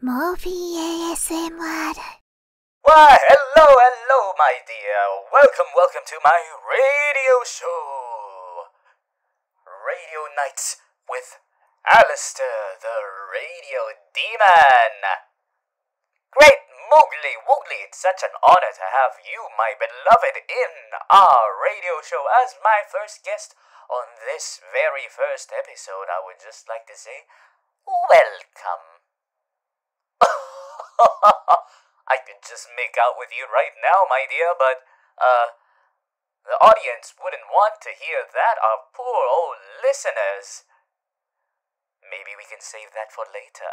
Morphy ASMR. Why, hello, my dear. Welcome to my radio show. Radio Nights with Alastor, the Radio Demon. Great Woogly, it's such an honor to have you, my beloved, in our radio show as my first guest on this very first episode. I would just like to say, welcome. I could just make out with you right now, my dear, but, the audience wouldn't want to hear that. Our poor old listeners. Maybe we can save that for later.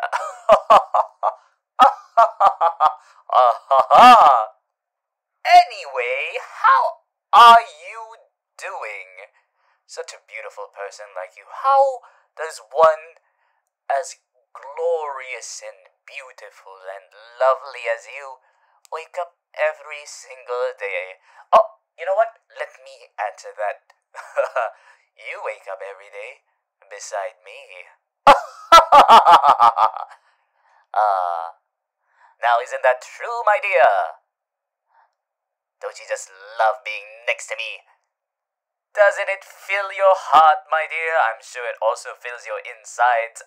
Anyway, how are you doing? Such a beautiful person like you. How does one as glorious and beautiful and lovely as you wake up every single day? Oh, you know what? Let me answer that. You wake up every day beside me. Now isn't that true, my dear? Don't you just love being next to me? Doesn't it fill your heart, my dear? I'm sure it also fills your insides.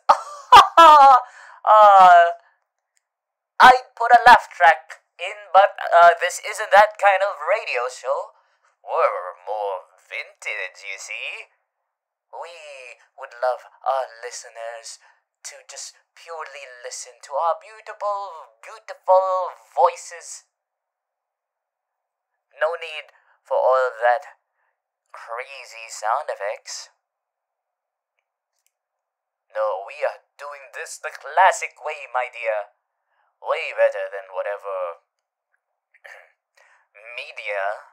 I'd put a laugh track in, but this isn't that kind of radio show. We're more vintage, you see. We would love our listeners to just purely listen to our beautiful voices. No need for all of that crazy sound effects. No, we are doing this the classic way, my dear. Way better than whatever media,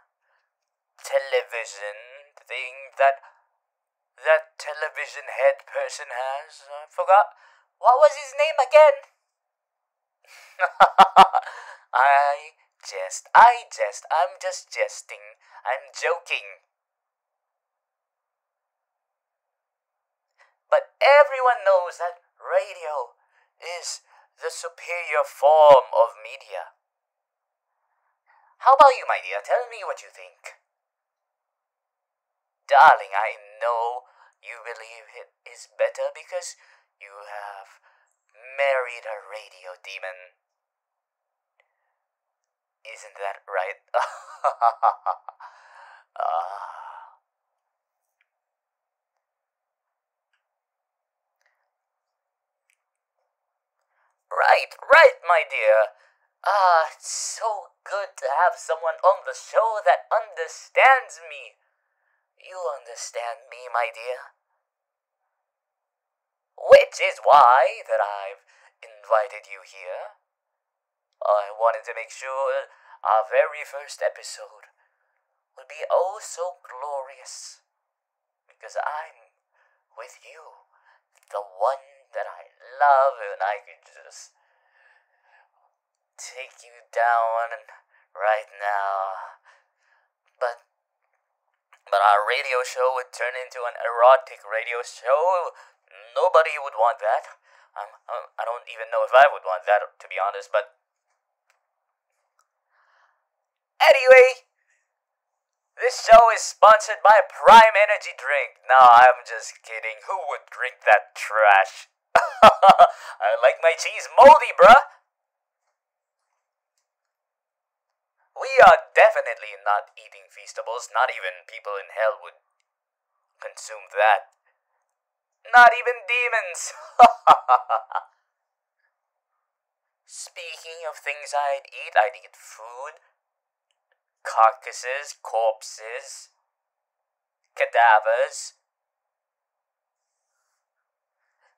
television thing that television head person has. I forgot. What was his name again? I'm just jesting. I'm joking. But everyone knows that radio is the superior form of media. How about you, my dear? Tell me what you think. Darling, I know you believe it is better because you have married a radio demon. Isn't that right? Right, my dear. It's so good to have someone on the show that understands me. You understand me, my dear. Which is why that I've invited you here. I wanted to make sure our very first episode would be oh so glorious. Because I'm with you, the one that I love, and I could just take you down right now. But our radio show would turn into an erotic radio show. Nobody would want that. I don't even know if I would want that, to be honest, but anyway, this show is sponsored by Prime Energy Drink. No, I'm just kidding. Who would drink that trash? I like my cheese moldy, bruh. We are definitely not eating Feastables. Not even people in hell would consume that. Not even demons. Speaking of things I'd eat food. Carcasses, corpses, cadavers.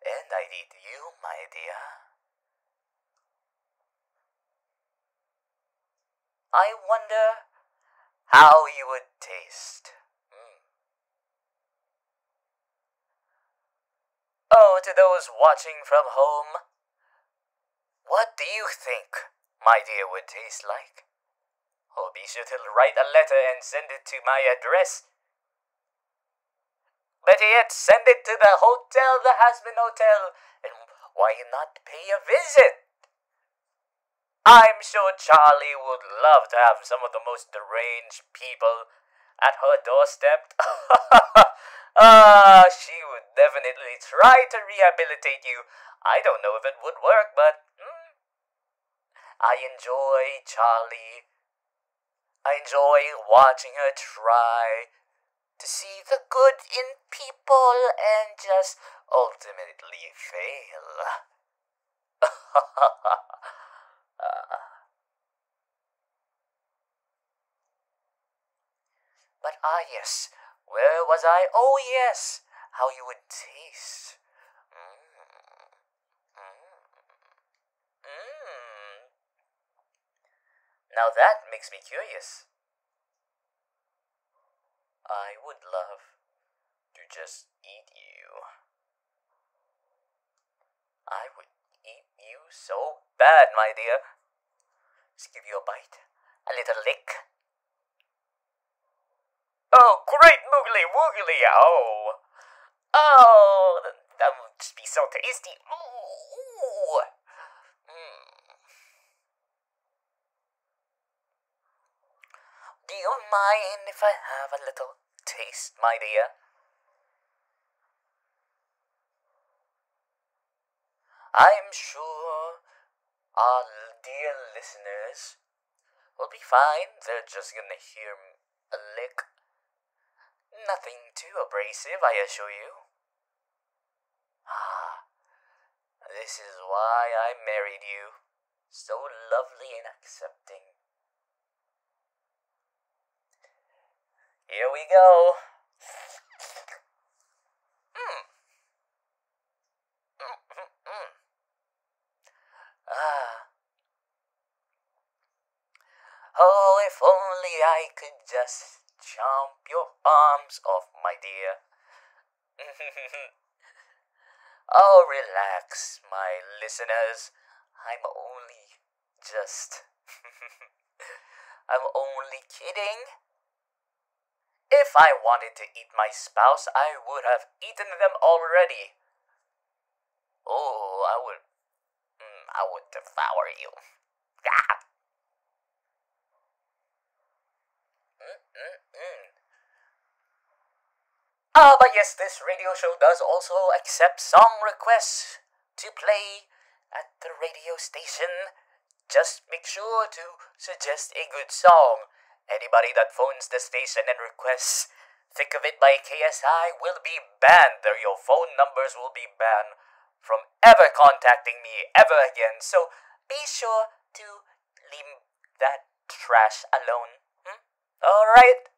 And I'd eat you, my dear. I wonder how you would taste. Oh, to those watching from home, what do you think my dear would taste like? Oh, be sure to write a letter and send it to my address. Better yet, send it to the hotel, the Hasman Hotel, and why not pay a visit? I'm sure Charlie would love to have some of the most deranged people at her doorstep. She would definitely try to rehabilitate you. I don't know if it would work, but I enjoy Charlie. I enjoy watching her try to see the good in people and just ultimately fail. But yes, where was I? Oh yes, how you would taste. Now that makes me curious. I would love to just eat you. I would eat you so bad, my dear. Just give you a bite, a little lick. Oh, great moogly woogly! Oh, that would just be so tasty. Ooh. Do you mind if I have a little taste, my dear? I'm sure our dear listeners will be fine. They're just gonna hear a lick. Nothing too abrasive, I assure you. This is why I married you. So lovely and accepting. Here we go. Oh, if only I could just chomp your arms off, my dear. Oh, relax, my listeners. I'm only I'm only kidding. If I wanted to eat my spouse, I would have eaten them already. Oh, I would devour you. But yes, this radio show does also accept song requests to play at the radio station. Just make sure to suggest a good song. Anybody that phones the station and requests Think of It by KSI will be banned. Your phone numbers will be banned from ever contacting me ever again. So be sure to leave that trash alone. Alright?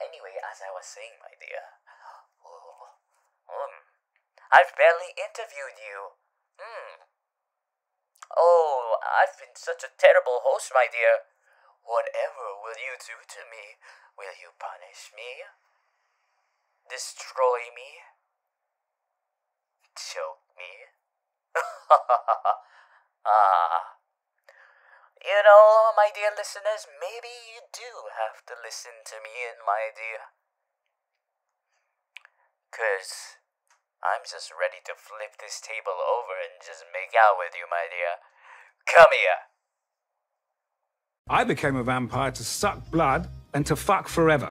Anyway, as I was saying, my dear, I've barely interviewed you. Oh, I've been such a terrible host, my dear. Whatever will you do to me? Will you punish me? Destroy me? Choke me? You know, my dear listeners, maybe you do have to listen to me, my dear. 'Cause I'm just ready to flip this table over and just make out with you, my dear. Come here. I became a vampire to suck blood and to fuck forever.